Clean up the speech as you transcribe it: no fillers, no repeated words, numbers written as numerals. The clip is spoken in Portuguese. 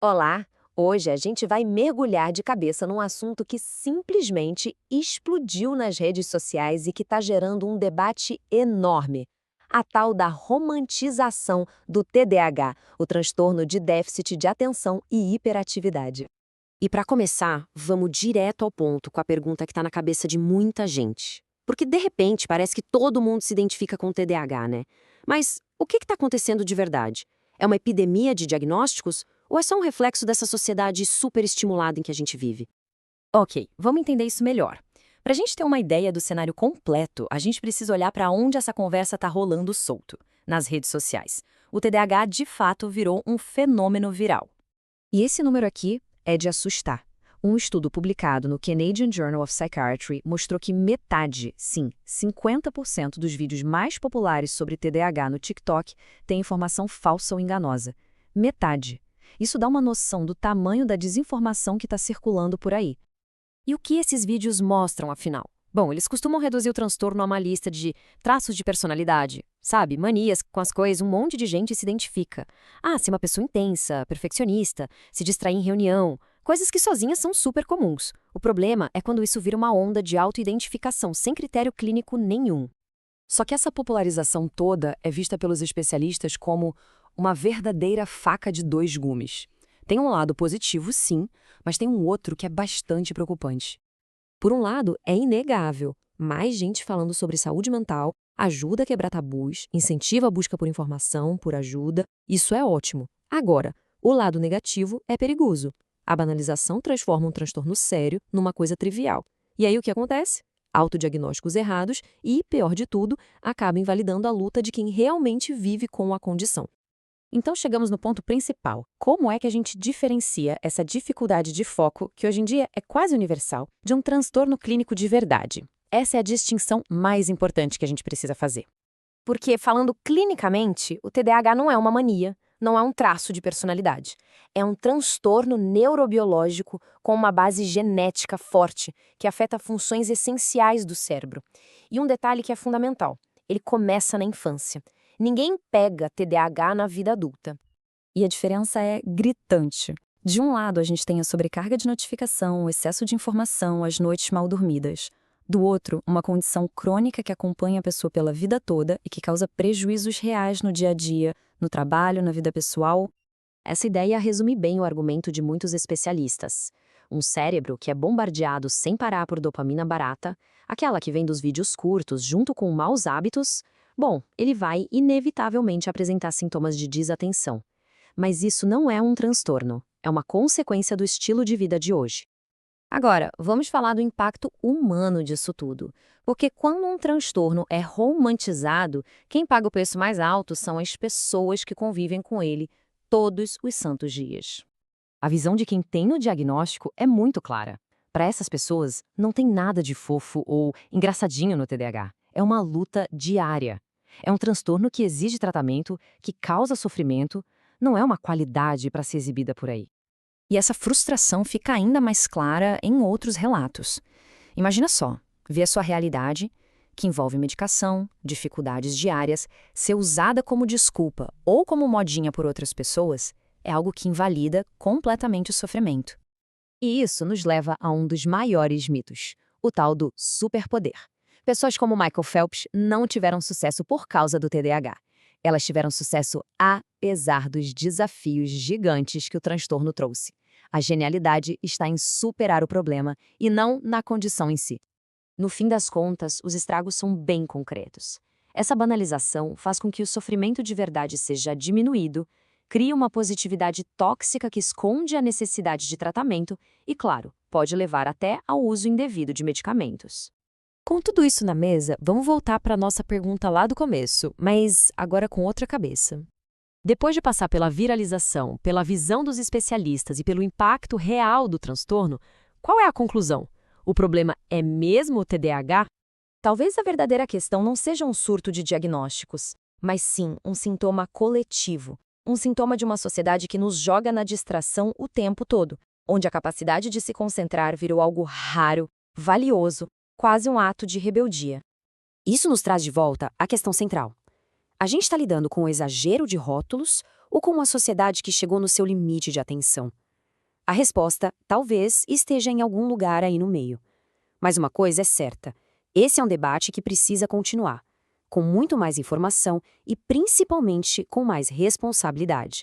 Olá! Hoje a gente vai mergulhar de cabeça num assunto que simplesmente explodiu nas redes sociais e que está gerando um debate enorme. A tal da romantização do TDAH, o transtorno de déficit de atenção e hiperatividade. E para começar, vamos direto ao ponto com a pergunta que está na cabeça de muita gente. Porque de repente parece que todo mundo se identifica com TDAH, né? Mas o que está acontecendo de verdade? É uma epidemia de diagnósticos ou é só um reflexo dessa sociedade super estimulada em que a gente vive? Ok, vamos entender isso melhor. Para a gente ter uma ideia do cenário completo, a gente precisa olhar para onde essa conversa está rolando solto, nas redes sociais. O TDAH de fato virou um fenômeno viral. E esse número aqui é de assustar. Um estudo publicado no Canadian Journal of Psychiatry mostrou que metade, sim, 50% dos vídeos mais populares sobre TDAH no TikTok tem informação falsa ou enganosa. Metade. Isso dá uma noção do tamanho da desinformação que está circulando por aí. E o que esses vídeos mostram, afinal? Bom, eles costumam reduzir o transtorno a uma lista de traços de personalidade, sabe? Manias com as quais um monte de gente se identifica. Ah, ser uma pessoa intensa, perfeccionista, se distrair em reunião, coisas que sozinhas são super comuns. O problema é quando isso vira uma onda de autoidentificação sem critério clínico nenhum. Só que essa popularização toda é vista pelos especialistas como uma verdadeira faca de dois gumes. Tem um lado positivo, sim, mas tem um outro que é bastante preocupante. Por um lado, é inegável. Mais gente falando sobre saúde mental ajuda a quebrar tabus, incentiva a busca por informação, por ajuda. Isso é ótimo. Agora, o lado negativo é perigoso. A banalização transforma um transtorno sério numa coisa trivial. E aí o que acontece? Autodiagnósticos errados e, pior de tudo, acaba invalidando a luta de quem realmente vive com a condição. Então chegamos no ponto principal. Como é que a gente diferencia essa dificuldade de foco, que hoje em dia é quase universal, de um transtorno clínico de verdade? Essa é a distinção mais importante que a gente precisa fazer. Porque, falando clinicamente, o TDAH não é uma mania, não é um traço de personalidade. É um transtorno neurobiológico com uma base genética forte, que afeta funções essenciais do cérebro. E um detalhe que é fundamental: ele começa na infância. Ninguém pega TDAH na vida adulta. E a diferença é gritante. De um lado, a gente tem a sobrecarga de notificação, o excesso de informação, as noites mal dormidas. Do outro, uma condição crônica que acompanha a pessoa pela vida toda e que causa prejuízos reais no dia a dia, no trabalho, na vida pessoal. Essa ideia resume bem o argumento de muitos especialistas. Um cérebro que é bombardeado sem parar por dopamina barata, aquela que vem dos vídeos curtos junto com maus hábitos, bom, ele vai inevitavelmente apresentar sintomas de desatenção. Mas isso não é um transtorno, é uma consequência do estilo de vida de hoje. Agora, vamos falar do impacto humano disso tudo. Porque quando um transtorno é romantizado, quem paga o preço mais alto são as pessoas que convivem com ele todos os santos dias. A visão de quem tem o diagnóstico é muito clara. Para essas pessoas, não tem nada de fofo ou engraçadinho no TDAH. É uma luta diária. É um transtorno que exige tratamento, que causa sofrimento, não é uma qualidade para ser exibida por aí. E essa frustração fica ainda mais clara em outros relatos. Imagina só, ver a sua realidade, que envolve medicação, dificuldades diárias, ser usada como desculpa ou como modinha por outras pessoas, é algo que invalida completamente o sofrimento. E isso nos leva a um dos maiores mitos, o tal do superpoder. Pessoas como Michael Phelps não tiveram sucesso por causa do TDAH. Elas tiveram sucesso apesar dos desafios gigantes que o transtorno trouxe. A genialidade está em superar o problema e não na condição em si. No fim das contas, os estragos são bem concretos. Essa banalização faz com que o sofrimento de verdade seja diminuído, cria uma positividade tóxica que esconde a necessidade de tratamento e, claro, pode levar até ao uso indevido de medicamentos. Com tudo isso na mesa, vamos voltar para a nossa pergunta lá do começo, mas agora com outra cabeça. Depois de passar pela viralização, pela visão dos especialistas e pelo impacto real do transtorno, qual é a conclusão? O problema é mesmo o TDAH? Talvez a verdadeira questão não seja um surto de diagnósticos, mas sim um sintoma coletivo, um sintoma de uma sociedade que nos joga na distração o tempo todo, onde a capacidade de se concentrar virou algo raro, valioso, quase um ato de rebeldia. Isso nos traz de volta à questão central. A gente está lidando com o exagero de rótulos ou com uma sociedade que chegou no seu limite de atenção? A resposta talvez esteja em algum lugar aí no meio. Mas uma coisa é certa: esse é um debate que precisa continuar, com muito mais informação e principalmente com mais responsabilidade.